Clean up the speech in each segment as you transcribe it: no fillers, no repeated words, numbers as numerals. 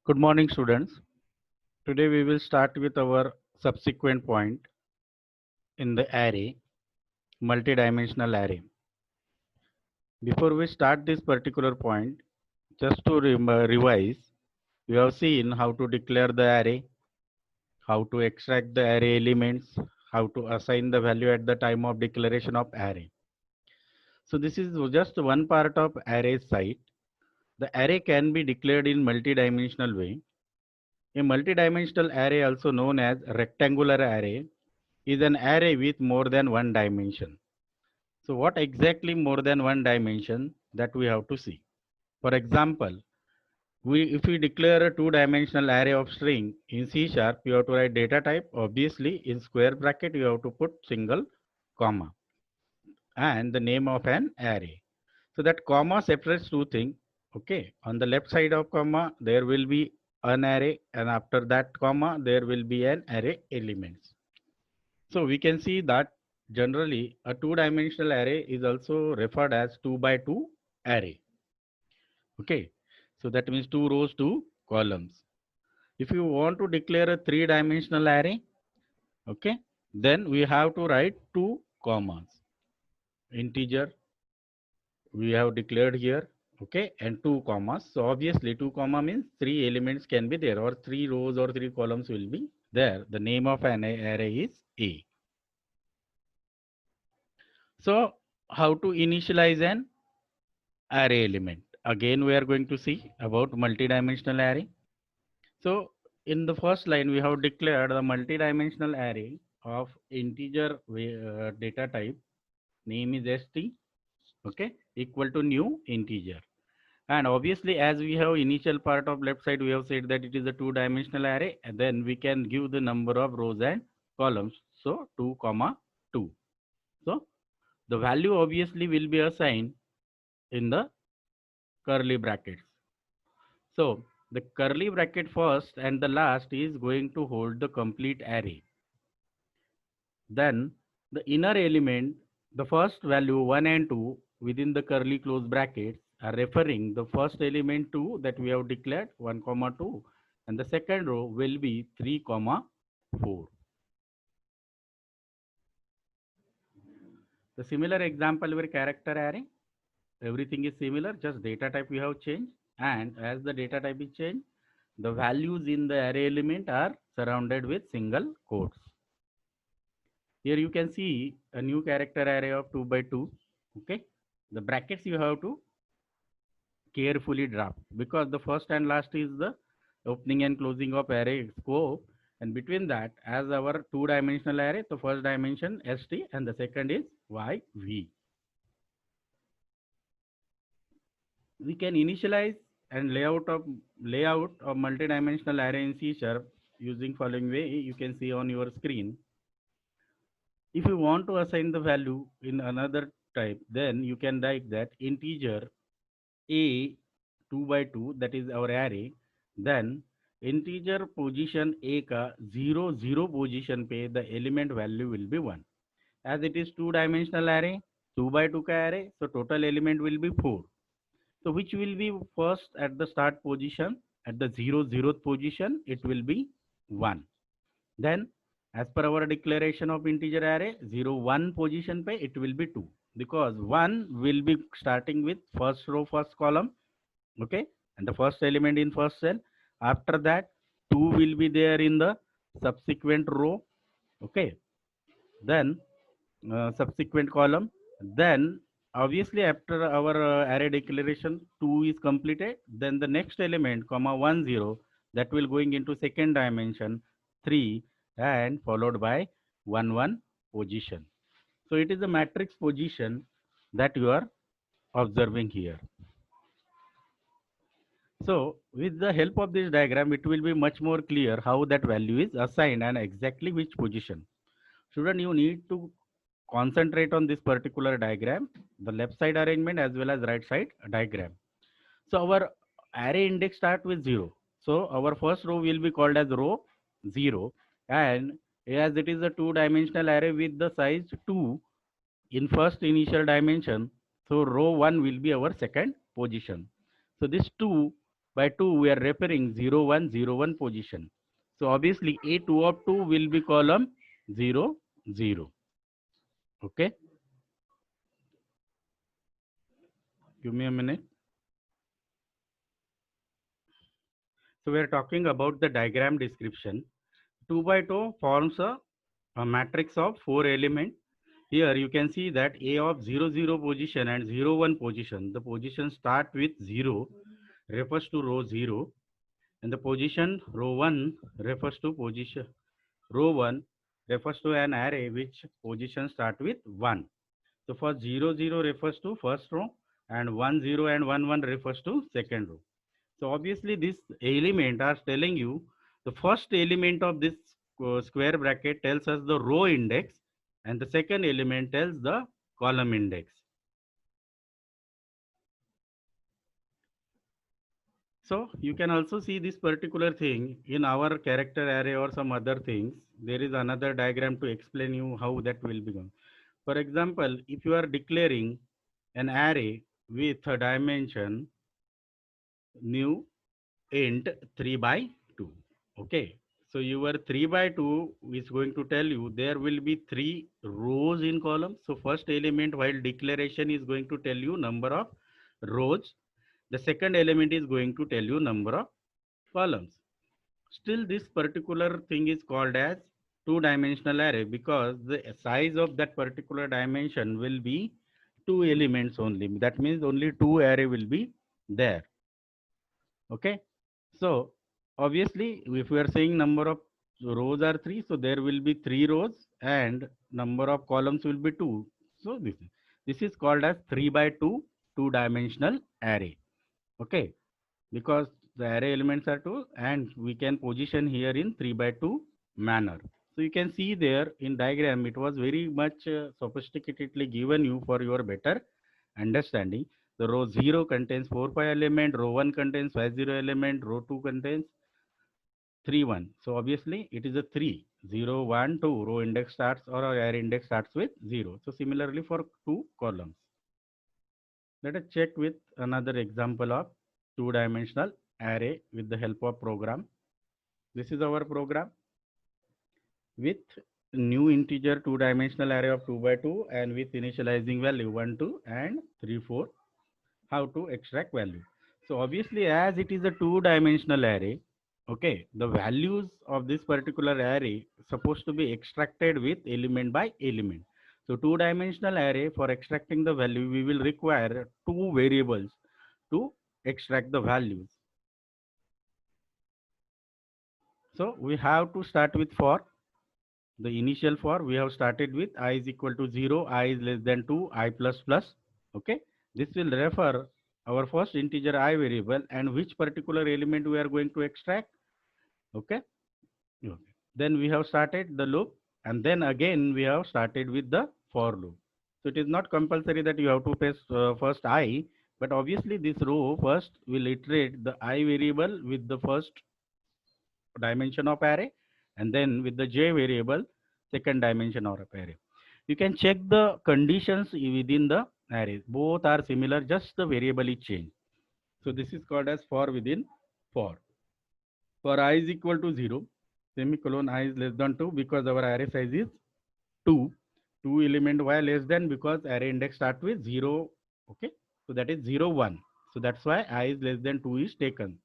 Good morning, students. Today we will start with our subsequent point in the array, multidimensional array. Before we start this particular point, just to revise, we have seen how to declare the array, how to extract the array elements, how to assign the value at the time of declaration of array. So this is just one part of array site. The array can be declared in multidimensional way. A multidimensional array, also known as rectangular array, is an array with more than one dimension. So what exactly more than one dimension, that we have to see. For example, if we declare a two-dimensional array of string in C#, you have to write data type. Obviously, in square bracket, you have to put single comma and the name of an array. So that comma separates two things. Okay, on the left side of comma, there will be an array, and after that comma, there will be an array elements. So we can see that generally a two-dimensional array is also referred as 2 by 2 array. Okay, so that means 2 rows, 2 columns. If you want to declare a three-dimensional array, okay, then we have to write 2 commas. Integer we have declared here, okay, and 2 commas. So obviously 2 comma means 3 elements can be there, or 3 rows or 3 columns will be there. The name of an array is A. So how to initialize an array element? Again, we are going to see about multidimensional array. So in the first line, we have declared the multidimensional array of integer data type. Name is st, okay, equal to new integer. And obviously, as we have initial part of left side, we have said that it is a two-dimensional array, and then we can give the number of rows and columns. So 2 comma 2. So the value obviously will be assigned in the curly brackets. So the curly bracket first and the last is going to hold the complete array. Then the inner element, the first value 1 and 2 within the curly close brackets are referring the first element 2 that we have declared 1 comma 2, and the second row will be 3 comma 4. The similar example where character array, everything is similar, just data type we have changed, and as the data type is changed, the values in the array element are surrounded with single quotes. Here you can see a new character array of 2 by 2. Okay, the brackets you have to carefully draft, because the first and last is the opening and closing of array scope, and between that, as our two-dimensional array, the first dimension st and the second is yv. We can initialize and layout of multidimensional array in C# using following way. You can see on your screen. If you want to assign the value in another type, then you can write that integer a 2 by 2, that is our array, then integer position a ka 0 0 position pe the element value will be 1. As it is two-dimensional array, 2 by 2 ka array, so total element will be 4. So which will be first at the start position? At the 0th position, it will be 1. Then as per our declaration of integer array, 1 position pe it will be 2, because 1 will be starting with first row, first column, okay, and the first element in first cell. After that, 2 will be there in the subsequent row, okay, then subsequent column. Then obviously after our array declaration 2 is completed, then the next element comma 1 0, that will going into second dimension 3, and followed by 1 1 position. So it is a matrix position that you are observing here. So with the help of this diagram, it will be much more clear how that value is assigned and exactly which position. Student, you need to concentrate on this particular diagram, the left side arrangement as well as right side diagram. So our array index start with 0. So our first row will be called as row 0, and as it is a two-dimensional array with the size 2 in first initial dimension, so row 1 will be our second position. So this 2 By 2, we are referring 0, 1, 0, 1 position. So obviously A2 of 2 will be column 0, 0. Okay. Give me a minute. So we are talking about the diagram description. 2 by 2 forms a matrix of 4 elements. Here you can see that A of 0, 0 position and 0, 1 position. The position start with 0 refers to row 0, and the position row 1 refers to position row 1 refers to an array which position start with 1. So for 0, 0 refers to first row, and 1, 0 and 1, 1 refers to second row. So obviously this element are telling you the first element of this square bracket tells us the row index, and the second element tells the column index. So you can also see this particular thing in our character array or some other things. There is another diagram to explain you how that will be done. For example, if you are declaring an array with a dimension new int 3 by 2. Okay. So your 3 by 2 is going to tell you there will be 3 rows in column. So first element while declaration is going to tell you number of rows. The second element is going to tell you number of columns. Still this particular thing is called as two-dimensional array because the size of that particular dimension will be 2 elements only. That means only 2 array will be there. Okay. So obviously if we are saying number of rows are 3, so there will be 3 rows and number of columns will be 2. So this is called as 3 by 2 two-dimensional array. Okay, because the array elements are 2 and we can position here in 3 by 2 manner. So you can see there in diagram it was very much sophisticatedly given you for your better understanding. The row 0 contains 4 5 element, row 1 contains 5 0 element, row 2 contains 3 1. So obviously it is a 3 0 1 2 row index starts or array index starts with 0. So similarly for 2 columns. Let us check with another example of two-dimensional array with the help of program. This is our program with new integer two-dimensional array of 2 by 2 and with initializing value 1 2 and 3 4. How to extract value? So obviously as it is a two-dimensional array, okay, the values of this particular array supposed to be extracted with element by element. So two-dimensional array, for extracting the value we will require two variables to extract the values. So we have to start with for. The initial for we have started with I is equal to 0, I is less than 2, I plus plus. Okay. This will refer our first integer I variable and which particular element we are going to extract. Okay. Okay. Then we have started the loop and then again we have started with the for loop. So it is not compulsory that you have to pass first I, but obviously this row first will iterate the I variable with the first dimension of array and then with the j variable second dimension of array. You can check the conditions within the array. Both are similar, just the variable is changed. So this is called as for within for. For I is equal to 0, semicolon I is less than 2 because our array size is 2. 2 element y less than because array index start with 0. Okay. So that is 0, 1. So that's why I is less than 2 is taken.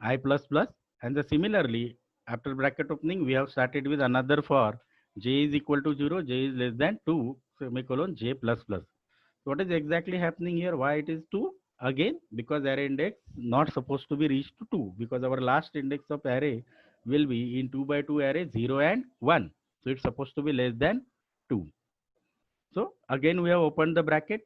I plus plus, and the similarly after bracket opening we have started with another for j is equal to 0, j is less than 2 semicolon j plus plus. So what is exactly happening here? Why it is 2? Again because array index not supposed to be reached to 2 because our last index of array will be in 2 by 2 array 0 and 1. So it's supposed to be less than 2. So again we have opened the bracket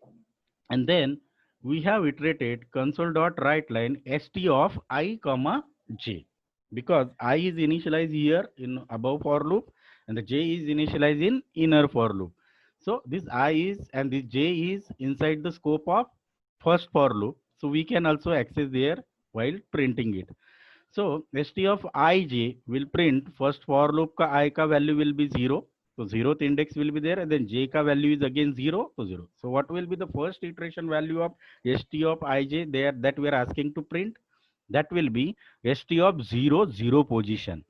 and then we have iterated console.writeLine st of I comma j because I is initialized here in above for loop and the j is initialized in inner for loop. So this I is and this j is inside the scope of first for loop. So we can also access there while printing it. So st of ij will print first for loop ka I ka value will be 0. So 0th index will be there and then j ka value is again 0 to 0. So what will be the first iteration value of st of ij there that we are asking to print? that will be st of 0 0 position.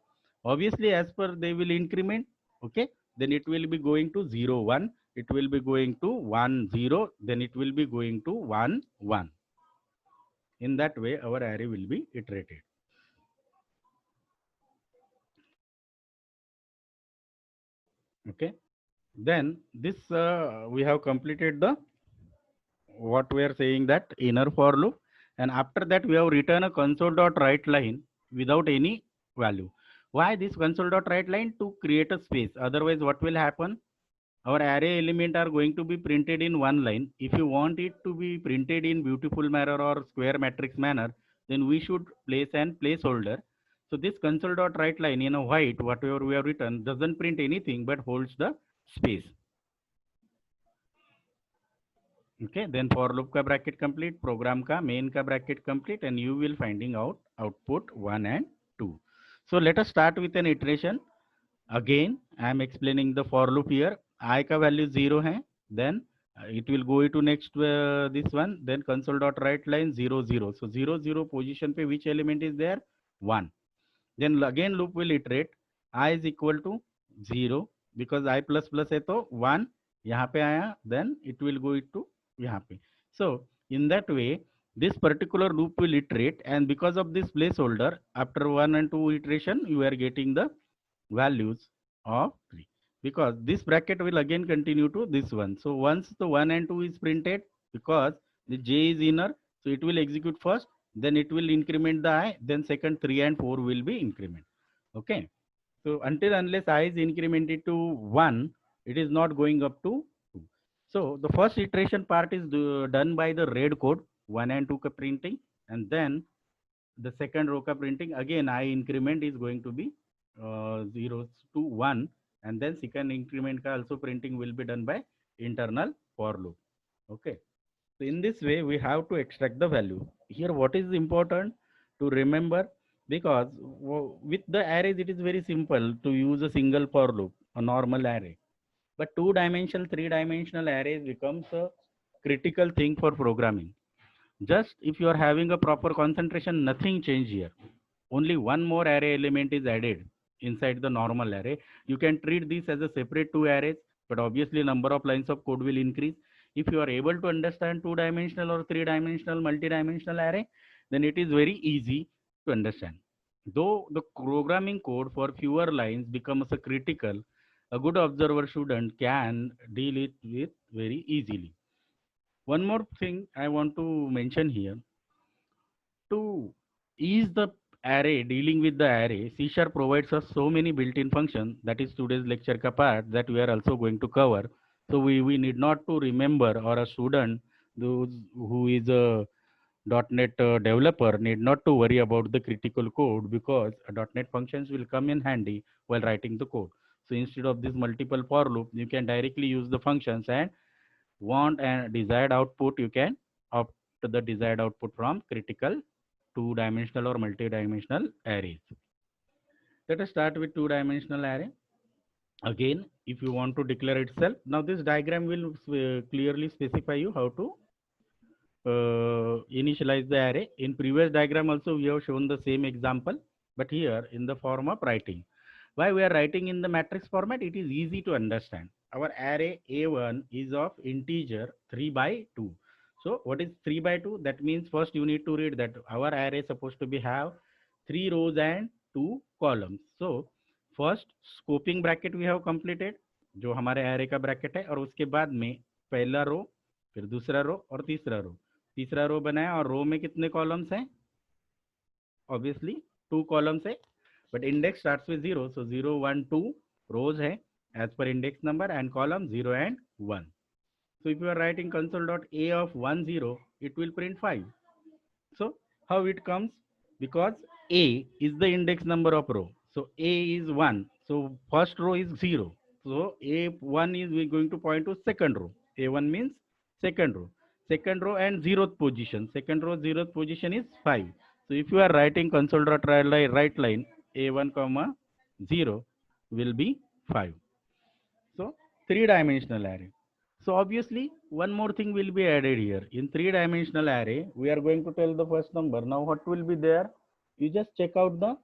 Obviously as per they will increment, okay, then it will be going to 0 1, it will be going to 1 0, then it will be going to 1 1. In that way our array will be iterated. Okay, then this we have completed the what we are saying, that inner for loop, and after that we have written a console.writeLine without any value. Why this console.writeLine? To create a space. Otherwise what will happen, our array element are going to be printed in one line. If you want it to be printed in beautiful manner or square matrix manner, then we should place an placeholder. So this console.writeLine in a white, whatever we have written, doesn't print anything but holds the space. Okay, then for loop ka bracket complete, program ka main ka bracket complete, and you will finding out output 1 and 2. So let us start with an iteration. Again I am explaining the for loop here. I ka value 0 hai, then it will go to next this one, then console.writeLine 0 0. So 0 0 position pe which element is there? 1. Then again loop will iterate. I is equal to 0 because I plus plus है तो 1 यहाँ पे आया, then it will go to यहाँ पे. So in that way this particular loop will iterate, and because of this placeholder after 1 and 2 iteration you are getting the values of 3, because this bracket will again continue to this one. So once the 1 and 2 is printed, because the j is inner, so it will execute first, then it will increment the I, then second 3 and 4 will be increment. Okay, so until unless I is incremented to 1, it is not going up to 2. So the first iteration part is done by the red code 1 and 2 ka printing, and then the second row ka printing again I increment is going to be 0 to 1, and then second increment ka also printing will be done by internal for loop. Okay, so in this way we have to extract the value. Here what is important to remember, because with the arrays it is very simple to use a single for loop, a normal array, but 2-dimensional 3-dimensional arrays becomes a critical thing for programming. Just if you are having a proper concentration, nothing change here. Only one more array element is added inside the normal array. You can treat this as a separate two arrays, but obviously number of lines of code will increase. If you are able to understand 2-dimensional or 3-dimensional multi-dimensional array, then it is very easy to understand. Though the programming code for fewer lines becomes a critical, a good observer student can deal it with very easily. One more thing I want to mention here, to ease the array, dealing with the array, C# provides us so many built-in functions. That is today's lecture ka part that we are also going to cover. So we need not to remember, or a student those who is a .NET developer need not to worry about the critical code, because .NET functions will come in handy while writing the code. So instead of this multiple for loop, you can directly use the functions, and want and desired output, you can opt the desired output from critical 2-dimensional or multi-dimensional arrays. Let us start with 2-dimensional array. Again, if you want to declare itself, now this diagram will clearly specify you how to initialize the array. In previous diagram also we have shown the same example, but here in the form of writing. Why we are writing in the matrix format? It is easy to understand. Our array A1 is of integer 3 by 2. So what is 3 by 2? That means first you need to read that our array is supposed to be have 3 rows and 2 columns. So first scoping bracket we have completed, जो हमारे array का bracket है, और उसके बाद में पहला रो, फिर दूसरा रो और तीसरा रो बनाया, और रो में कितने कॉलम्स हैं? ऑब्वियसली 2 कॉलम्स है, but index starts with 0, so 0 1 2 rows hai as per index number, and column 0 and 1. So if you are writing console.a of 1 0, it will print 5. So how it comes? Because a is the index number of row, so a is 1, so first row is 0, so a1 is going to point to second row. A1 means second row and 0th position, second row 0th position is 5. So if you are writing console.writeLine a1 comma 0 will be 5. So 3-dimensional array. So obviously one more thing will be added here. In three-dimensional array, we are going to tell the first number. Now what will be there? You just check out the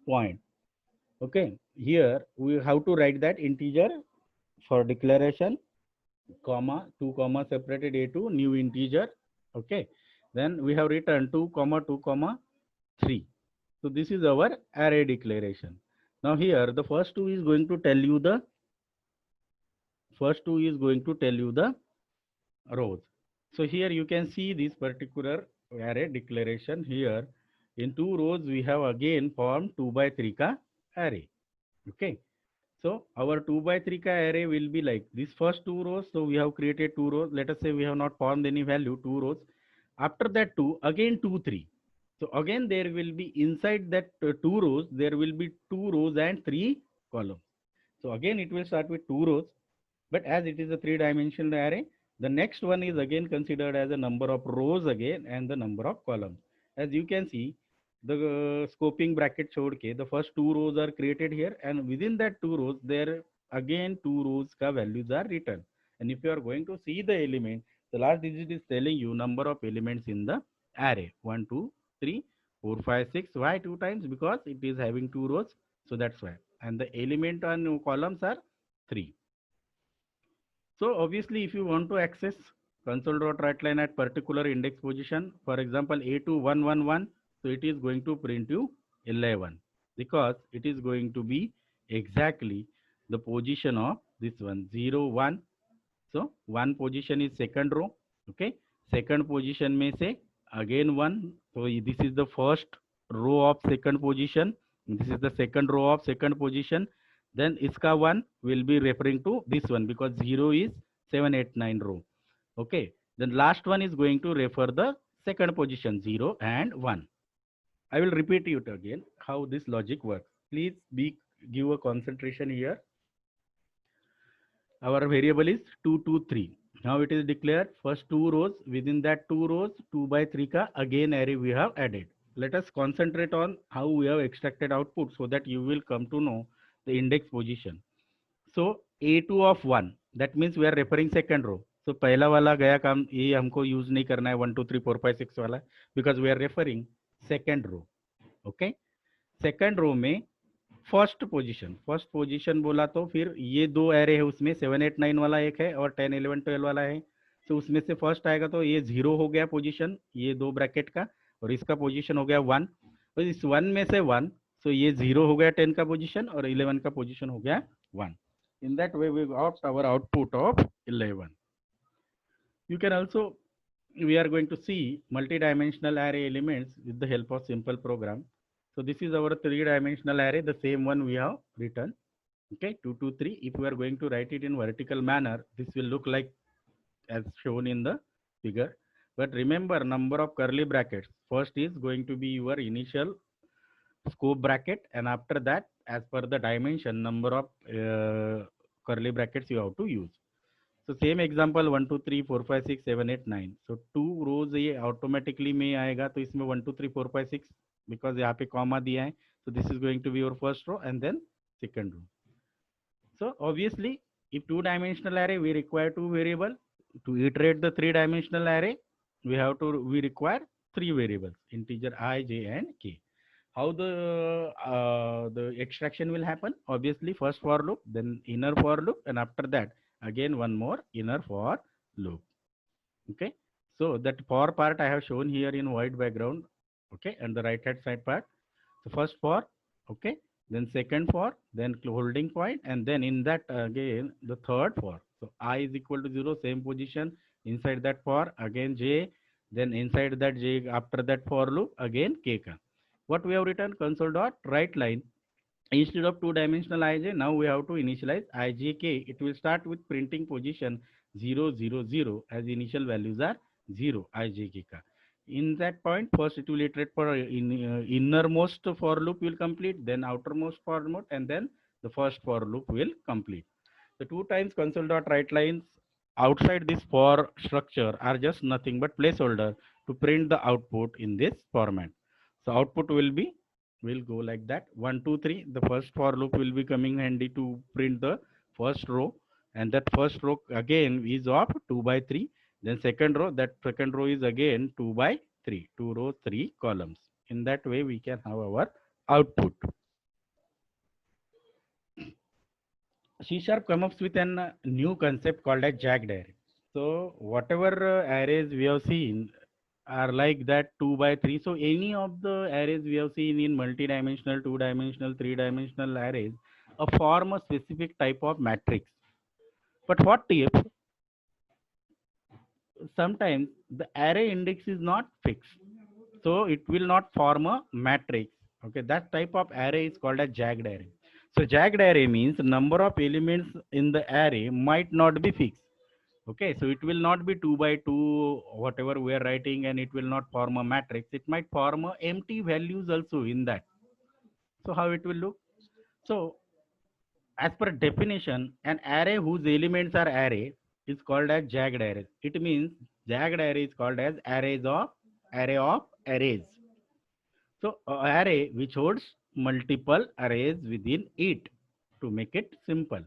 point. Okay, here we have to write that integer for declaration, comma 2 comma separated a2 new integer. Okay, then we have written 2 comma 2 comma 3. So this is our array declaration. Now here the first two is going to tell you the rows. So here you can see this particular array declaration here. In two rows we have again formed 2 by 3 ka array. Okay. So our 2 by 3 ka array will be like this first two rows. So we have created two rows. Let us say we have not formed any value, two rows. After that two, again 2, 3. So again there will be inside that two rows, there will be two rows and three columns. So again it will start with two rows. But as it is a three-dimensional array, the next one is again considered as a number of rows again and the number of columns. As you can see, the scoping bracket showed ke the first two rows are created here, and within that two rows, there again two rows ka values are written. And if you are going to see the element, the last digit is telling you number of elements in the array 1, 2, 3, 4, 5, 6. Why two times? Because it is having two rows, so that's why. And the element on columns are 3. So obviously, if you want to access console.writeLine at particular index position, for example, A2111, so it is going to print you 11 because it is going to be exactly the position of this one 0, 1. So one position is second row. Okay, second position may say again 1. So this is the first row of second position. This is the second row of second position. Then iska 1 will be referring to this one because 0 is 7, 8, 9 row. Okay, then last one is going to refer the second position 0 and 1. I will repeat it again how this logic works. Please give a concentration here. Our variable is 2, 2, 3. Now it is declared first two rows. Within that two rows, 2 by 3 ka again array we have added. Let us concentrate on how we have extracted output so that you will come to know the index position. So A2 of 1, that means we are referring second row. So पहला वाला गया काम ये हमको use नहीं करना है 1 2 3 4 5 6 वाला because we are referring second row. Okay, second row में फर्स्ट पोजीशन बोला तो फिर ये दो एरे है उसमें 7 8 9 वाला एक है और 10 11 12 वाला है. तो उसमें से फर्स्ट आएगा तो ये 0 हो गया पोजीशन ये दो ब्रैकेट का और इसका पोजीशन हो गया 1. तो इस 1 में से 1 तो ये 0 हो गया 10 का पोजीशन और 11 का पोजीशन हो गया 1. In that way we got our output of 11. You can also, we are going to see multi-dimensional array elements with the help of simple program. So this is our three-dimensional array, the same one we have written. Okay, 2, 2, 3. If we are going to write it in vertical manner, this will look like as shown in the figure. But remember, number of curly brackets. First is going to be your initial scope bracket, and after that, as per the dimension, number of curly brackets you have to use. So same example 1 2 3 4 5 6 7 8 9. So two rows ये automatically में आएगा तो इसमें 1 2 3 4 5 6 because यहाँ पे comma दिया है. So this is going to be your first row and then second row. So obviously if two-dimensional array we require two variable. To iterate the three-dimensional array we require three variables integer I, j and k. How the extraction will happen? Obviously first for loop, then inner for loop, and after that again one more inner for loop. Okay, so that for part I have shown here in white background. Okay, and the right hand side part. So first for, okay, then second for, then holding point, and then in that again the third for. So I is equal to 0, same position. Inside that for again j, then inside that j after that for loop again k ka. What we have written console.writeLine. Instead of two-dimensional ij, now we have to initialize ijk. It will start with printing position 0, 0, 0 as initial values are 0 ijk ka. In that point, first it will iterate for innermost for loop will complete, then outermost for loop, and then the first for loop will complete. The two times console.writeLines outside this for structure are just nothing but placeholder to print the output in this format. So output will go like that 1 2 3. The first for loop will be coming handy to print the first row. and that first row again is of 2 by 3. Then second row, that second row is again 2 by 3, 2 rows, 3 columns. In that way, we can have our output. C# comes up with a new concept called as jagged array. So whatever arrays we have seen are like that 2 by 3. So any of the arrays we have seen in multi-dimensional, two-dimensional, three-dimensional arrays form a specific type of matrix. But what if sometimes the array index is not fixed? So it will not form a matrix. Okay, that type of array is called a jagged array. So jagged array means number of elements in the array might not be fixed. Okay, so it will not be 2 by 2, whatever we are writing, and it will not form a matrix. It might form a empty values also in that. So how it will look? So as per definition, an array whose elements are array is called as jagged array. It means jagged array is called as array of arrays. So array which holds multiple arrays within it. To make it simple,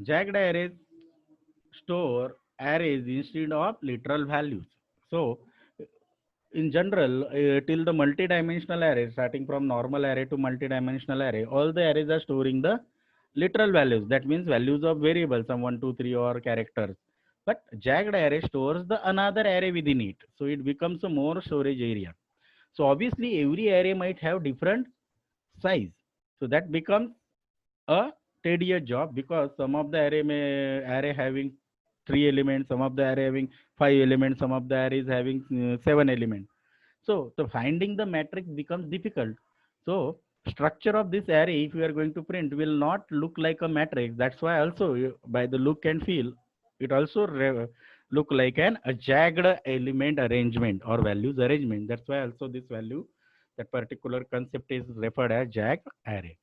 jagged arrays store arrays instead of literal values. So in general, till the multi-dimensional array, starting from normal array to multi-dimensional array, all the arrays are storing the literal values. That means values of variables, some 1, 2, 3, or characters. But jagged array stores the another array within it. So it becomes a more storage area. So obviously every array might have different size. So that becomes a tedious job, because some of the array having 3 elements, some of the array having 5 elements, some of the arrays having 7 elements. So the finding the matrix becomes difficult. So structure of this array, if you are going to print, will not look like a matrix. That's why also by the look and feel, it also look like a jagged element arrangement or values arrangement. That's why also this value, that particular concept is referred as jagged array.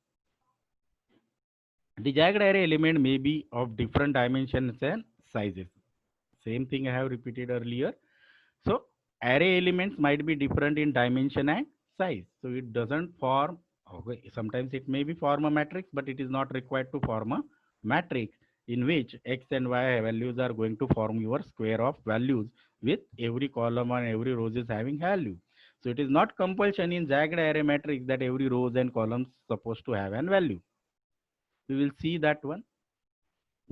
The jagged array element may be of different dimensions and sizes. Same thing I have repeated earlier. So array elements might be different in dimension and size. So it doesn't form, okay, sometimes it may be form a matrix, but it is not required to form a matrix in which x and y values are going to form your square of values with every column and every rows is having value. So it is not compulsion in jagged array matrix that every rows and columns supposed to have an value. We will see that one.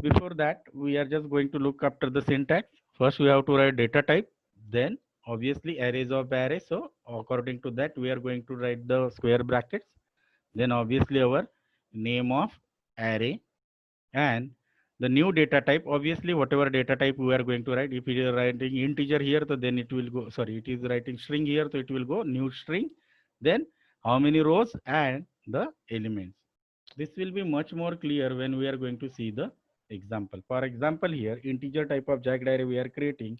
Before that, we are just going to look after the syntax. First, we have to write data type, then obviously arrays of arrays. So according to that, we are going to write the square brackets. Then obviously our name of array and the new data type. Obviously, whatever data type we are going to write, if it is writing integer here, so then it will go, sorry, it is writing string here, so it will go new string. Then how many rows and the elements. This will be much more clear when we are going to see the example. For example, here integer type of jagged array we are creating.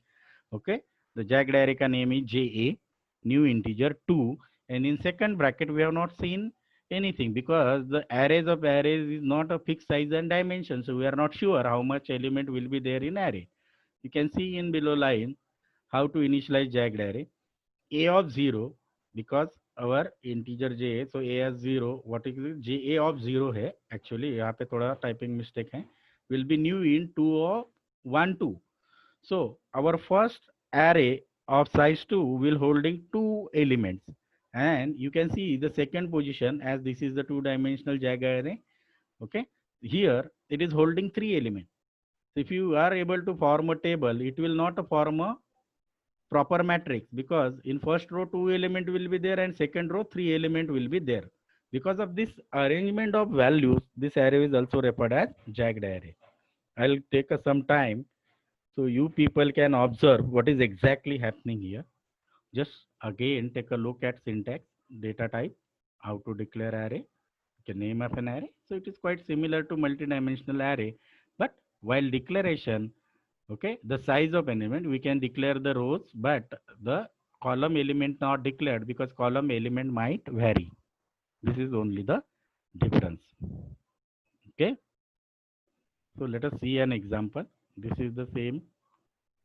Okay, the jagged array ka name is JA, new integer 2, and in second bracket we have not seen anything because the arrays of arrays is not a fixed size and dimension. So we are not sure how much element will be there in array. You can see in below line how to initialize jagged array. A of 0, because our integer j है, so a as 0, what is it, ja of 0 है actually, यहाँ पे थोड़ा typing mistake है, will be new in 2 of 1 2. So our first array of size 2 will holding 2 elements, and you can see the second position, as this is the two-dimensional jagged array. Okay, here it is holding 3 elements. So if you are able to form a table, it will not form a proper matrix, because in first row 2 element will be there and second row 3 element will be there. Because of this arrangement of values, this array is also referred as jagged array. I'll take some time so you people can observe what is exactly happening here. Just again take a look at syntax, data type, how to declare array, the name of an array. So it is quite similar to multi-dimensional array, but while declaration, okay, the size of element, we can declare the rows, but the column element not declared because column element might vary. This is only the difference. Okay, so let us see an example. This is the same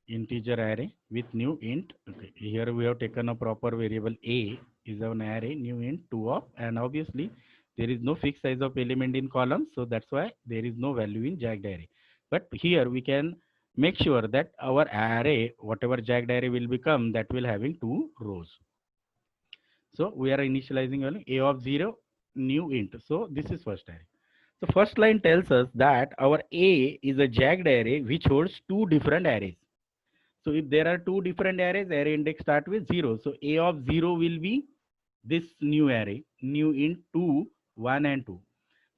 integer array with new int. Okay, here we have taken a proper variable a is an array new int 2 of, and obviously there is no fixed size of element in columns, so that's why there is no value in jagged array. But here we can make sure that our array, whatever jagged array will become, that will having 2 rows. So we are initializing only a of 0 new int. So this is first array. So first line tells us that our A is a jagged array which holds 2 different arrays. So if there are 2 different arrays, array index start with 0. So A of 0 will be this new array, new int 2, 1 and 2.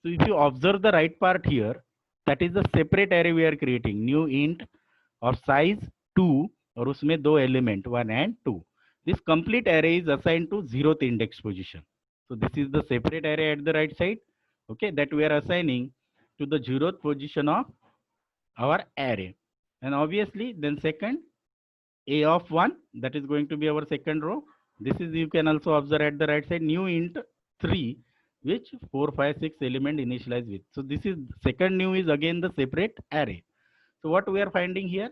So if you observe the right part here, that is the separate array we are creating, new int of size 2 और उसमें 2 element 1 and 2. This complete array is assigned to 0th index position. So this is the separate array at the right side, okay, that we are assigning to the 0th position of our array. And obviously then second, a of 1, that is going to be our second row. This is, you can also observe at the right side, new int 3, which 4, 5, 6 element initialized with. So this is second new is again the separate array. So what we are finding here,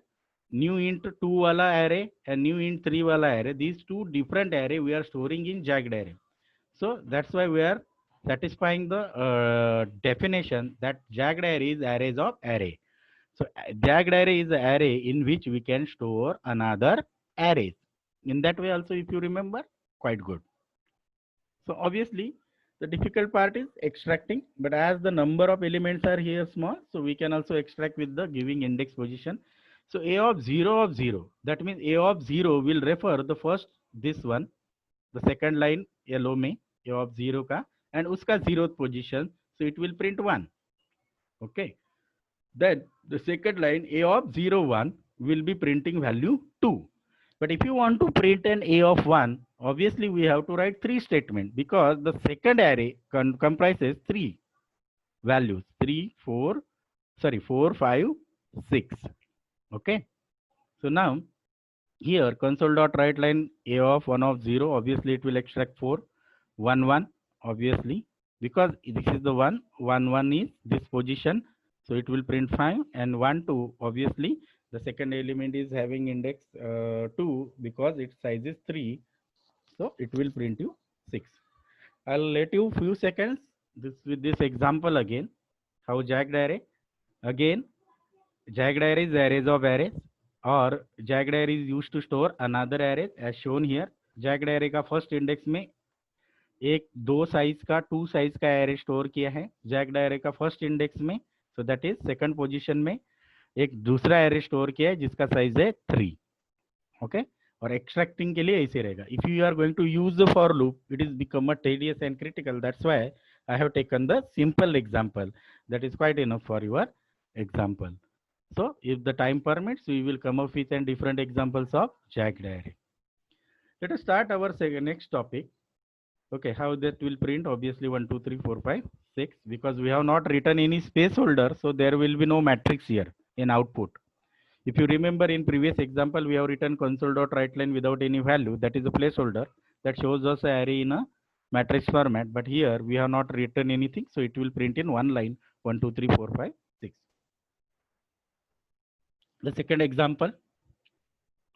new int 2 wala array and new int 3 wala array, these two different array we are storing in jagged array. So that's why we are satisfying the definition that jagged array is arrays of array. So jagged array is an array in which we can store another arrays. In that way also, if you remember, quite good. So obviously the difficult part is extracting, but as the number of elements are here small, so we can also extract with the giving index position. So a of 0, that means a of 0 will refer the first, this one, the second line yellow में a of 0 का, and uska 0th position, so it will print 1. Okay. Then the second line a of 0, 1 will be printing value 2. But if you want to print an a of 1, obviously we have to write 3 statement, because the second array comprises 3 values, 4, 5, 6. Okay. So now here console.writeLine a of 1 of 0, obviously it will extract 4, 1, 1, obviously, because this is the 1, 1, 1 is this position. So it will print 5, and 1, 2, obviously the second element is having index 2 because its size is 3. So it will print you 6. I'll let you few seconds this with this example again. How jagged array? Again, jagged array is arrays of arrays, or jagged array is used to store another array as shown here. Jagged array का first index में एक 2 size का 2 size का array store किया है जैग्ड array का first index में, so that is second position में एक दूसरा एरे स्टोर किया है जिसका साइज है 3. ओके. और एक्सट्रैक्टिंग के लिए ऐसे रहेगा. If you are going to use the for loop, it is become a tedious and critical. That's why I have taken the simple example. That is quite enough for your example. So if the time permits, we will come up with different examples of jagged array. Let us start our next topic. Okay, how that will print? Obviously 1, 2, 3, 4, 5, 6, because we have not written any space holder, so there will be no matrix here in output. If you remember in previous example, we have written console.writeLine without any value. That is a placeholder that shows us an array in a matrix format. But here we have not written anything, so it will print in one line 1, 2, 3, 4, 5, 6. The second example.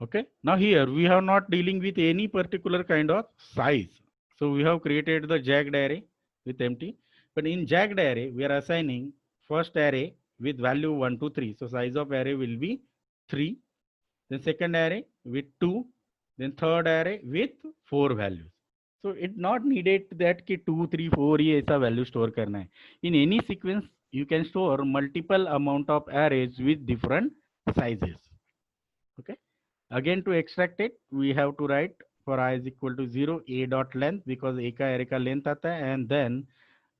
Okay, now here we have not dealing with any particular kind of size. So we have created the jagged array with empty. But in jagged array, we are assigning first array with value 1, 2, 3. So size of array will be 3. Then second array with 2. Then third array with 4 values. So it not needed that ki 2, 3, 4 ये ऐसा value store करना है. In any sequence, you can store multiple amount of arrays with different sizes. Okay. Again, to extract it, we have to write for I is equal to 0 a dot length, because a का array का length आता है, and then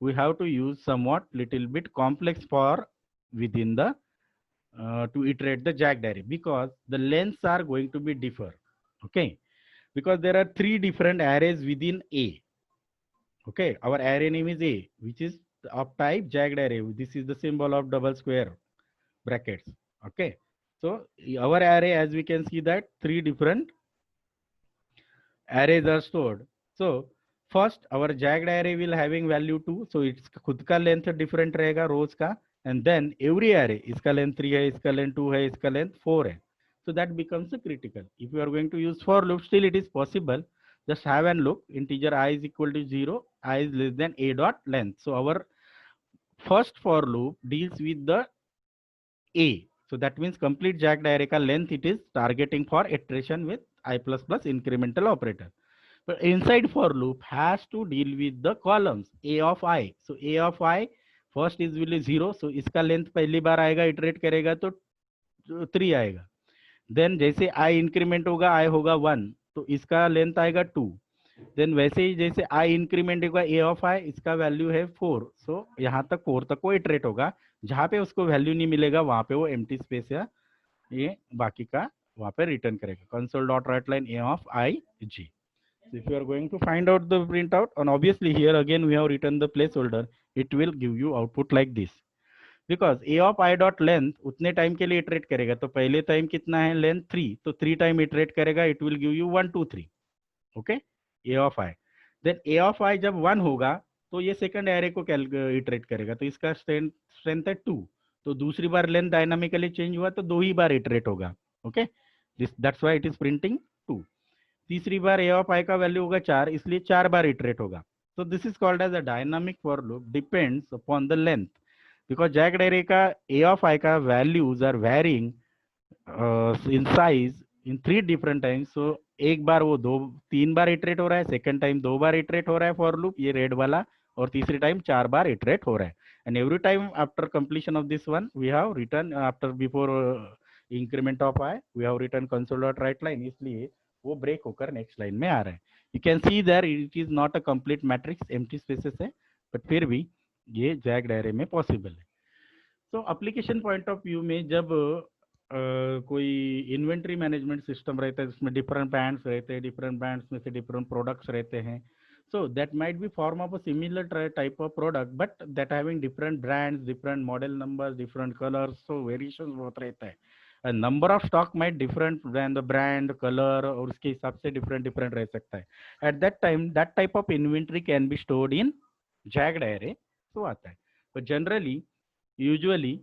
we have to use somewhat little bit complex for within the to iterate the jagged array, because the lengths are going to be differ. Okay, because there are 3 different arrays within A. Okay, our array name is A, which is of type jagged array. This is the symbol of double square brackets. Okay. So our array, as we can see that 3 different arrays are stored. So first our jagged array will having value 2. So its खुद का length different रहेगा rows का. And then every array, इसका length 3 है, इसका length 2 है, इसका length 4 है. So that becomes a critical. If you are going to use for loop, still it is possible. Just have an look. Integer I is equal to 0, I is less than a dot length. So our first for loop deals with the A. So that means complete jagged array का length it is targeting for iteration with I plus plus incremental operator. But inside for loop has to deal with the columns A of I. So A of I first is will 0. So इसका length पहली बार आएगा iterate करेगा तो 3 आएगा. Then जैसे I increment होगा I होगा 1 तो इसका लेंथ आएगा 2. देन वैसे ही जैसे I इंक्रीमेंट होगा A ऑफ I इसका वैल्यू है 4. सो यहाँ तक 4 तक वो इटरेट होगा. जहाँ पे उसको वैल्यू नहीं मिलेगा वहां पे वो एम्प्टी स्पेस या ये बाकी का वहां पे रिटर्न करेगा. Console dot write line A of I G. So if you are going to find out the printout, and obviously here again we have written the placeholder, it will give you output like this. Because A of I dot length उतने time के लिए iterate करेगा. तो पहले time कितना है length 3. तो 3 time iterate करेगा. It will give you 1 2 3. Okay a of I. Then a of I जब 1 होगा तो ये सेकंड एरे को इटरेट करेगा. तो इसका स्ट्रेंथ है 2. तो दूसरी बार लेंथ डायनामिकली चेंज हुआ तो 2 ही बार इटरेट होगा. Okay that's why it is printing 2. तीसरी बार ए ऑफ आई का वैल्यू होगा 4 इसलिए 4 बार इटरेट होगा. तो this is called as a dynamic for loop depends upon the length. Because jagged array का a of I का values are varying in size in 3 different times. so एक बार वो 3 बार इटरेट हो रहा है. सेकंड टाइम 2 बार iterate हो रहा है फॉर लूप ये रेड वाला. और तीसरी टाइम 4 बार इटरेट हो रहा है. And every time after completion of this one we have return after before increment of I we have return console dot write line. इसलिए वो ब्रेक होकर नेक्स्ट लाइन में आ रहा है. You can see there it is not a complete matrix empty spaces है but फिर भी ये jagged array में पॉसिबल है. तो एप्लीकेशन पॉइंट ऑफ व्यू में जब कोई इन्वेंट्री मैनेजमेंट सिस्टम रहता है जिसमें डिफरेंट ब्रांड्स रहते हैं. डिफरेंट ब्रांड्स में से डिफरेंट प्रोडक्ट्स रहते हैं. so that might be form of a similar type of product but that having different brands, different model numbers, different colors. so variations बहुत रहता है. Number of stock might different than the brand color और उसके हिसाब से different रह सकता है. At that time that type of inventory can be stored in jagged array. तो आता है. तो जनरली यूजुअली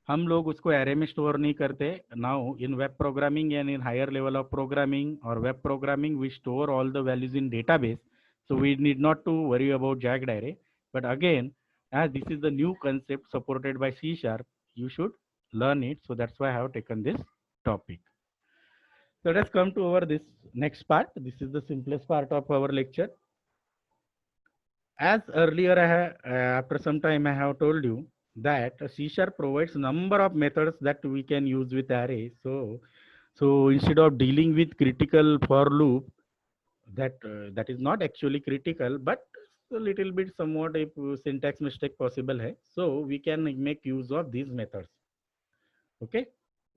हम लोग उसको एरे में स्टोर नहीं करते. Now in web programming and in higher level of programming और web programming we store all the values in database. so we need not to worry about jagged array. but again as this is the new concept supported by C#, you should learn it. so that's why I have taken this topic. so let's come to our this next part. This is the simplest part of our lecture. As earlier after some time I have told you that C# provides number of methods that we can use with array. So instead of dealing with critical for loop that is not actually critical but a little bit somewhat if syntax mistake possible hai, so we can make use of these methods. Okay,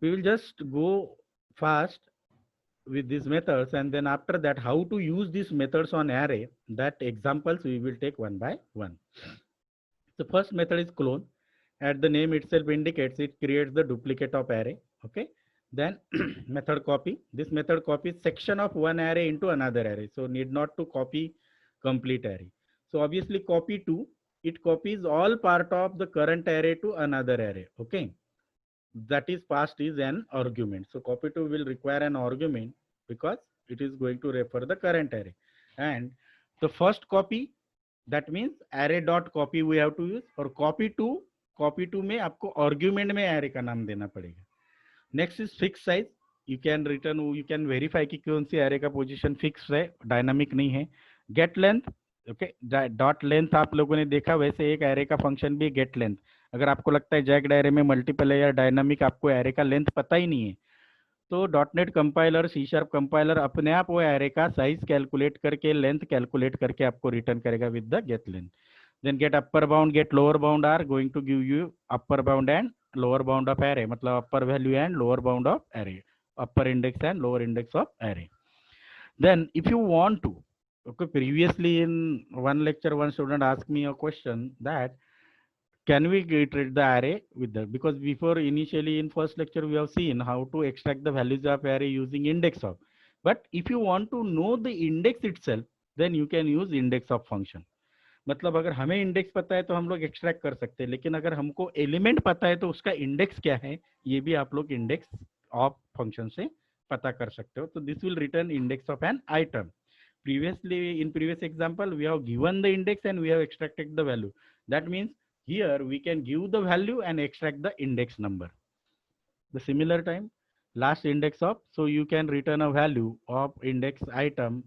we will just go fast with these methods and then after that how to use these methods on array, that examples we will take one by one. The first method is clone. At the name itself indicates it creates the duplicate of array. Okay, then method copy. This method copies section of one array into another array. So need not to copy complete array. So obviously copy 2, it copies all part of the current array to another array. Okay, that is passed is an argument. So copy 2 will require an argument because it is going to refer the current array. And the first copy, that means array dot copy we have to use. और copy 2 में आपको argument में array का नाम देना पड़ेगा. Next is fixed size. You can verify कि कौन सी array का position fixed है, dynamic नहीं है. Get length. Okay, dot length आप लोगों ने देखा वैसे एक array का function भी get length. अगर आपको लगता है jagged array में multiple है या dynamic आपको array का length पता ही नहीं है तो .NET कंपाइलर C# कंपाइलर अपने आप वो array का साइज कैलकुलेट करके लेंथ कैलकुलेट करके आपको रिटर्न करेगा with the get length. Then get upper bound get lower bound are going to give you upper bound and lower bound of array. मतलब upper value and lower bound of array, upper index and lower index of array. Then if you want to, okay, previously in one lecture one student asked me a question that can we iterate the array with that, because before initially in first lecture we have seen how to extract the values of array using index of. But if you want to know the index itself then you can use index of function. मतलब अगर हमें index पता है तो हम लोग extract कर सकते हैं, लेकिन अगर हमको एलिमेंट पता है तो उसका इंडेक्स क्या है ये भी आप लोग इंडेक्स ऑफ फंक्शन से पता कर सकते हो. तो this will return index of an item. Previously in previous example we have given the index and we have extracted the value. That means here we can give the value and extract the index number. The similar time, last index of, so you can return a value of index item,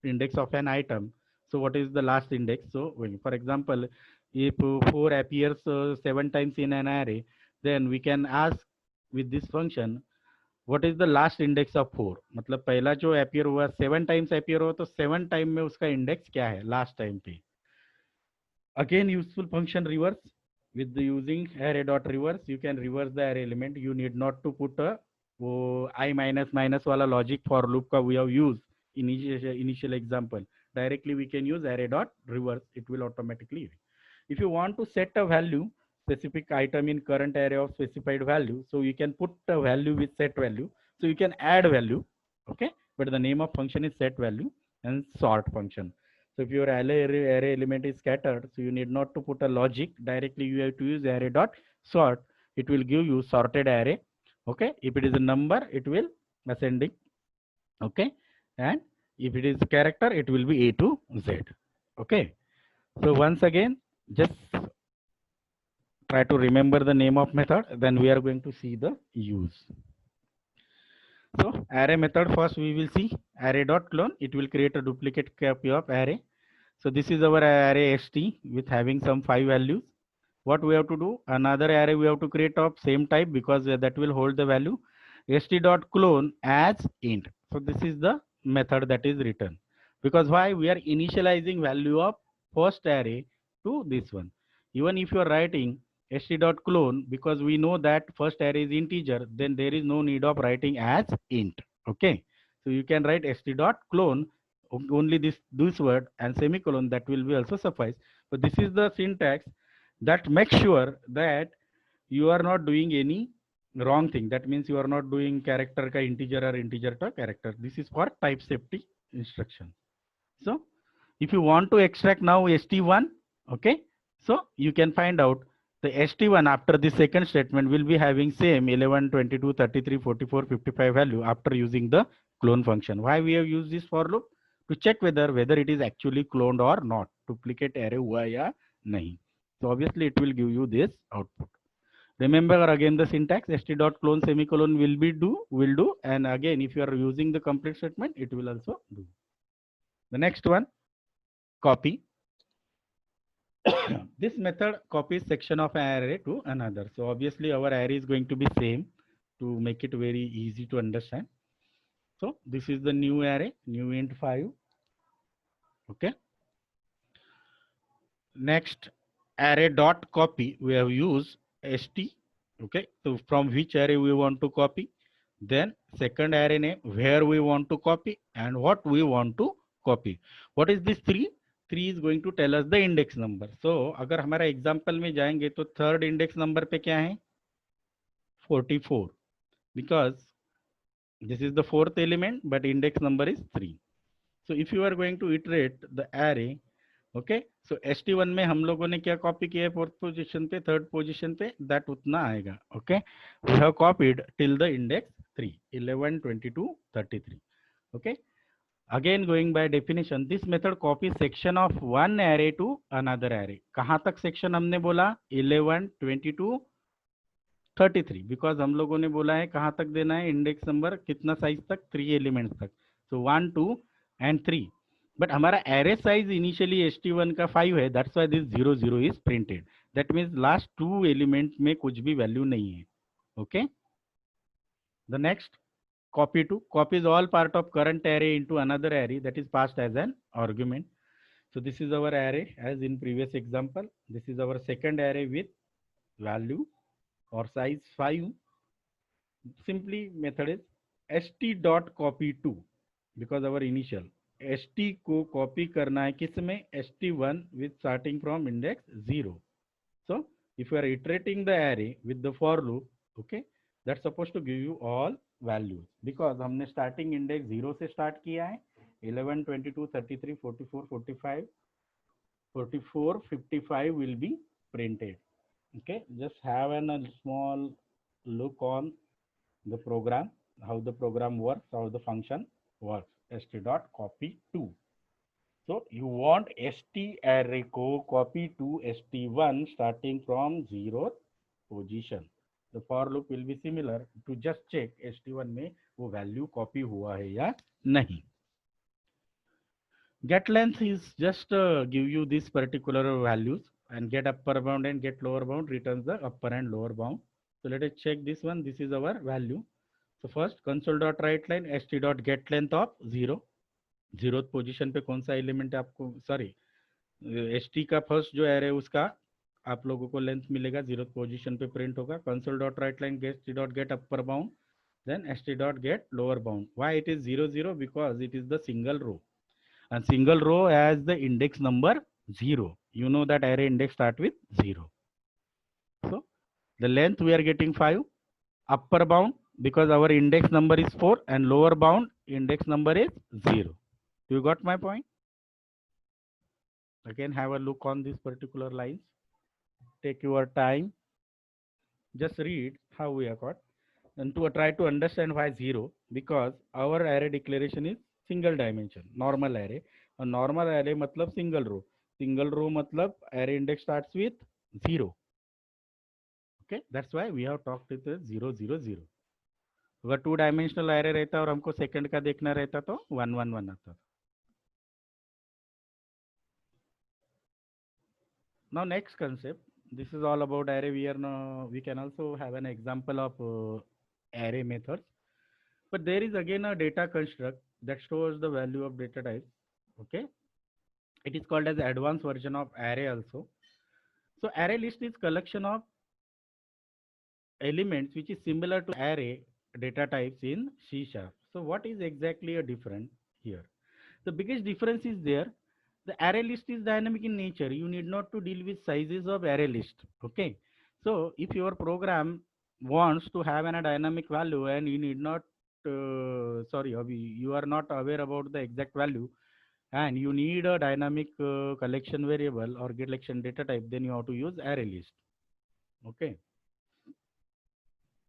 index of an item. So what is the last index? So for example, if 4 appears 7 times in an array, then we can ask with this function, what is the last index of 4? मतलब पहला जो appear हुआ 7 times appear हुआ, तो 7 time में उसका index क्या है last time पे. Again, useful function reverse. With the using array dot reverse, you can reverse the array element. You need not to put a I minus minus wala logic for loop ka we have used initial example. Directly we can use array dot reverse. It will automatically. If you want to set a value specific item in current array of specified value, so you can put a value with set value. So you can add value, okay? But the name of function is set value and sort function. So if your array element is scattered, so you need not to put a logic. Directly you have to use array dot sort. It will give you sorted array. Okay. If it is a number, it will ascending. Okay. And if it is character, it will be A to Z. Okay. So once again, just try to remember the name of method. Then we are going to see the use. So array method, first we will see array dot clone. It will create a duplicate copy of array. So this is our array st with having some 5 values. What we have to do? Another array we have to create of same type, because that will hold the value st.clone as int. So this is the method that is written. Because why? We are initializing value of first array to this one. Even if you are writing st.clone, because we know that first array is integer, then there is no need of writing as int. Okay. So you can write st.clone only this word and semicolon, that will be also suffice. So this is the syntax that makes sure that you are not doing any wrong thing. That means you are not doing character ka integer or integer to character. This is for type safety instruction. So if you want to extract now st1, okay, so you can find out the st1 after the second statement will be having same 11, 22, 33, 44, 55 value after using the clone function. Why we have used this for loop? To check whether it is actually cloned or not. Duplicate array hua ya nahi. So obviously it will give you this output. Remember again the syntax st.clone semicolon will do, and again if you are using the complete statement, it will also do. The next one, copy. This method copies section of an array to another. So obviously our array is going to be same to make it very easy to understand. So this is the new array, new int 5. Okay. Next, array dot copy, we have used st. Okay. So from which array we want to copy. Then second array name, where we want to copy and what we want to copy. What is this 3? 3 is going to tell us the index number. So अगर हमारा example में जाएंगे तो third index number पे क्या है? 44. Because this is the fourth element, but index number is 3. So if you are going to iterate the array, okay, so st1 में हम लोगों ने क्या कॉपी किया है फोर्थ पोजीशन पे, थर्ड पोजीशन पे, दैट उतना आएगा. Okay, we have copied till the index 3, 11, 22, 33. okay, again going by definition, this method copies section of one array to another array. कहाँ तक सेक्शन हमने बोला? 11, 22, 33. बिकॉज हम लोगों ने बोला है कहाँ तक देना है इंडेक्स नंबर, कितना साइज तक? 3 एलिमेंट्स तक. सो 1, 2 एंड 3. बट हमारा एरे साइज इनिशियली st1 का 5 है, that's why this 0, 0 is printed. That means last 2 element में कुछ भी वैल्यू नहीं है. Okay. The next, copy to, copies all part of current array into another array that is passed as an argument. So this is our array as in previous example. This is our second array with value or size 5. Simply method is st.copy2, because our initial st को copy करना है किस में? st1 with starting from index 0. So if you are iterating the array with the for loop, okay, that's supposed to give you all values, because हमने starting index 0 से start किया है. 11, 22, 33, 44, 45, 44, 55 will be printed. Okay, just have a small look on the program, how the program works, how the function works. st.copy2. So you want st array को copy to st1 starting from 0th position. तो for loop will be similar to just check st1 में वो value copy हुआ है या नहीं. Get length is just give you these particular values, and get upper bound and get lower bound returns the upper and lower bound. So let us check this one. This is our value. So first console dot write line st dot get length of 0. 0th position पे कौन सा element है आपको, sorry st का first जो array उसका आप लोगों को लेंथ मिलेगा, 0th पोजीशन पे प्रिंट होगा. console dot write line st dot get upper bound, then st dot get lower bound. Why it is 0 0? Because it is the single row, and single row has the index number 0. You know that array index start with 0. So the length we are getting 5. Upper bound, because our index number is 4, and lower bound index number is 0. You got my point? Again, have a look on these particular lines. Take your time. Just read how we have got. And to try to understand why 0, because our array declaration is single dimension, normal array. A normal array matlab single row. Single row matlab array index starts with 0. Okay, that's why we have talked with 0 0 0. अगर 2 dimensional array रहता और हमको second का देखना रहता तो 1 1 1 आता. Now next concept, this is all about array. We can also have an example of array methods, but there is again a data construct that stores the value of data types. Okay, it is called as advanced version of array also. So array list is collection of elements which is similar to array data types in C#. So what is exactly a different here? The biggest difference is there. The array list is dynamic in nature. You need not to deal with sizes of array list. Okay. So if your program wants to have a dynamic value and you need not, you are not aware about the exact value, and you need a dynamic collection variable or collection data type, then you have to use array list. Okay.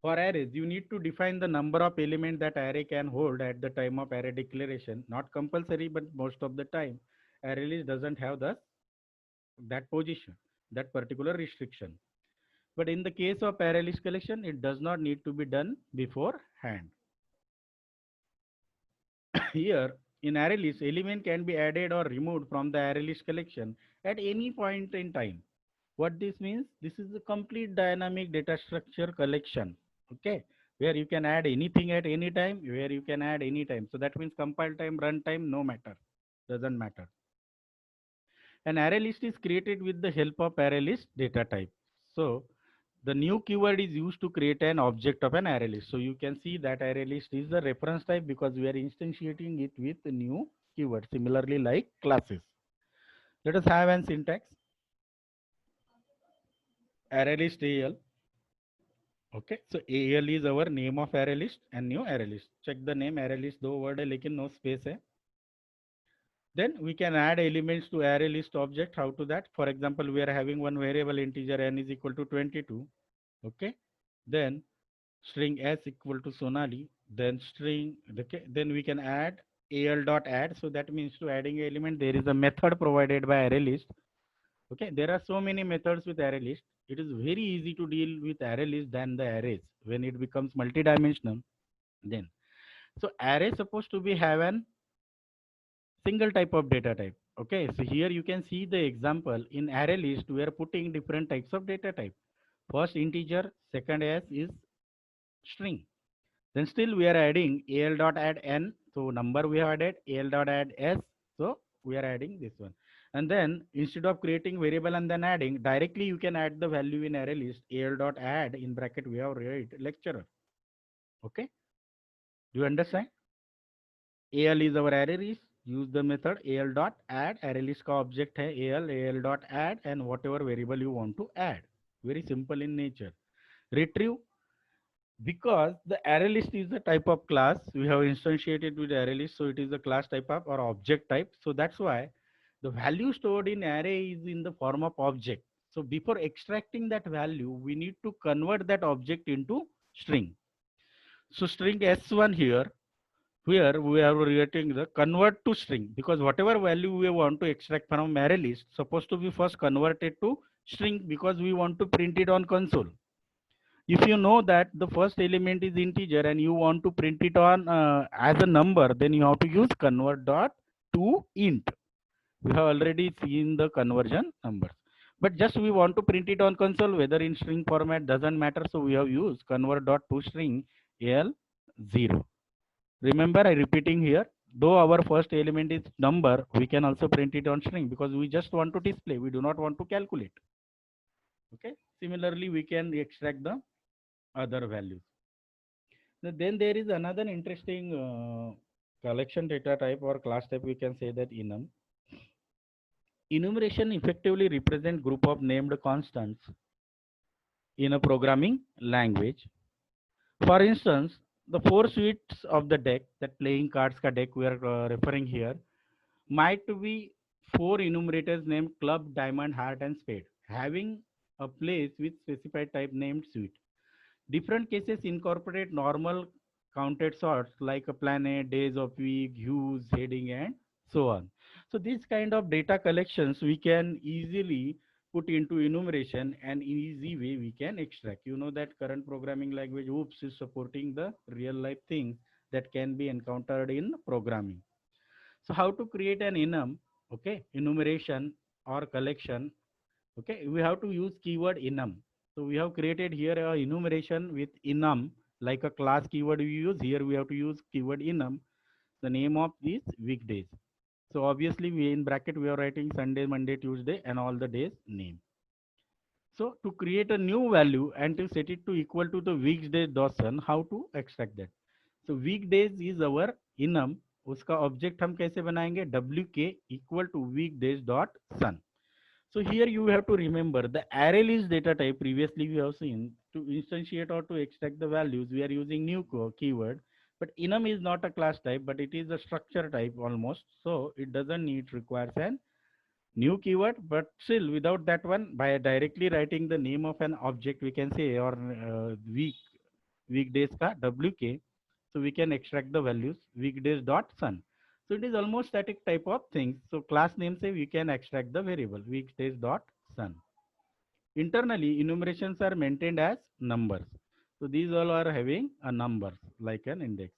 For arrays, you need to define the number of elements that array can hold at the time of array declaration. Not compulsory, but most of the time, array list doesn't have that position, that particular restriction. But in the case of array list collection, it does not need to be done beforehand. Here, in array list, element can be added or removed from the array list collection at any point in time. What this means? This is a complete dynamic data structure collection. Okay, where you can add anything at any time, where you can add any time. So that means compile time, run time, no matter, doesn't matter. An array list is created with the help of array list data type. So the new keyword is used to create an object of an array list. So you can see that array list is the reference type because we are instantiating it with the new keyword, similarly like classes. Let us have an syntax. Array list AL. Okay, so AL is our name of array list and new array list. Check the name array list, दो word है लेकिन no space है. Then we can add elements to array list object. How to that? For example, we are having one variable integer n is equal to 22. Okay, then string s equal to Sonali. Then string. Okay, then we can add al dot add. So that means to adding element there is a method provided by array list. Okay, there are so many methods with array list. It is very easy to deal with array list than the arrays when it becomes multi-dimensional. Then, so array supposed to be have an single type of data type. Okay, so here you can see the example in array list we are putting different types of data type. First integer, second s is string. Then still we are adding al dot add n. So number we have added al dot add s. So we are adding this one. And then instead of creating variable and then adding, directly you can add the value in array list. Al dot add in bracket we have write lecturer. Okay. Do you understand? Al is our array list. Use the method al dot add. Array list का object है al dot add and whatever variable you want to add. Very simple in nature. Retrieve, because the array list is the type of class we have instantiated with array list, so it is the class type of or object type. So that's why the value stored in array is in the form of object. So before extracting that value, we need to convert that object into string. So string s1 here we are writing the convert to string, because whatever value we want to extract from array list supposed to be first converted to string because we want to print it on console. If you know that the first element is integer and you want to print it on as a number, then you have to use convert dot to int. We have already seen the conversion numbers, but just we want to print it on console, whether in string format doesn't matter. So we have used convert dot to string L0. Remember, I repeating here, though our first element is number, we can also print it on string because we just want to display. We do not want to calculate. Okay. Similarly, we can extract the other values. Then there is another interesting collection data type or class type. We can say that enum. Enumeration effectively represent group of named constants in a programming language. For instance, the four suites of the deck, that playing cards ka deck we are referring here, might be four enumerators named club, diamond, heart, and spade, having a place with specified type named suite. Different cases incorporate normal counted sorts like a planet, days of week, hues, heading, and so on. So these kind of data collections we can easily put into enumeration, and easy way we can extract. You know that current programming language OOPS is supporting the real life things that can be encountered in programming. So how to create an enum, okay, enumeration or collection. Okay, we have to use keyword enum. So we have created here a enumeration with enum, like a class keyword we use. Here we have to use keyword enum. The name of these weekdays. So obviously we in bracket we are writing Sunday, Monday, Tuesday, and all the days name. So to create a new value and to set it to equal to the weekdays dot sun, how to extract that? So weekdays is our enum. उसका object हम कैसे बनाएंगे? wk equal to weekdays dot sun. So here you have to remember the array list data type. Previously we have seen to instantiate or to extract the values we are using new keyword, but enum is not a class type, but it is a structure type almost. So it doesn't need requires an new keyword, but still without that one, by directly writing the name of an object we can say, or weekdays ka wk, so we can extract the values weekdays dot sun. So it is almost static type of things. So class name say we can extract the variable weekdays dot sun. Internally, enumerations are maintained as numbers. So these all are having a number like an index.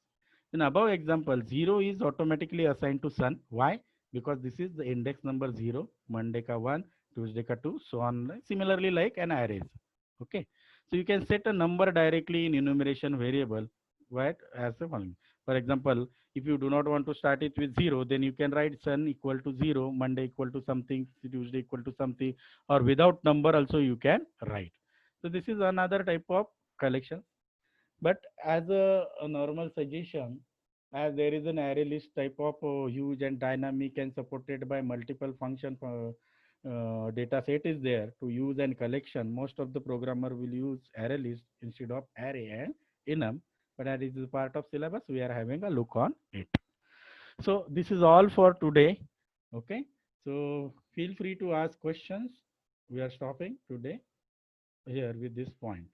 In above example, 0 is automatically assigned to sun. Why? Because this is the index number 0, Monday ka 1, Tuesday ka 2, so on. Similarly, like an arrays. Okay. So you can set a number directly in enumeration variable, right? As the following. For example, if you do not want to start it with 0, then you can write sun equal to 0, Monday equal to something, Tuesday equal to something, or without number also you can write. So this is another type of collection. But as a normal suggestion, as there is an array list type of huge and dynamic and supported by multiple function data set is there to use and collection, most of the programmer will use array list instead of array and enum. But as it is part of syllabus, we are having a look on it. So this is all for today. Okay. So feel free to ask questions. We are stopping today here with this point.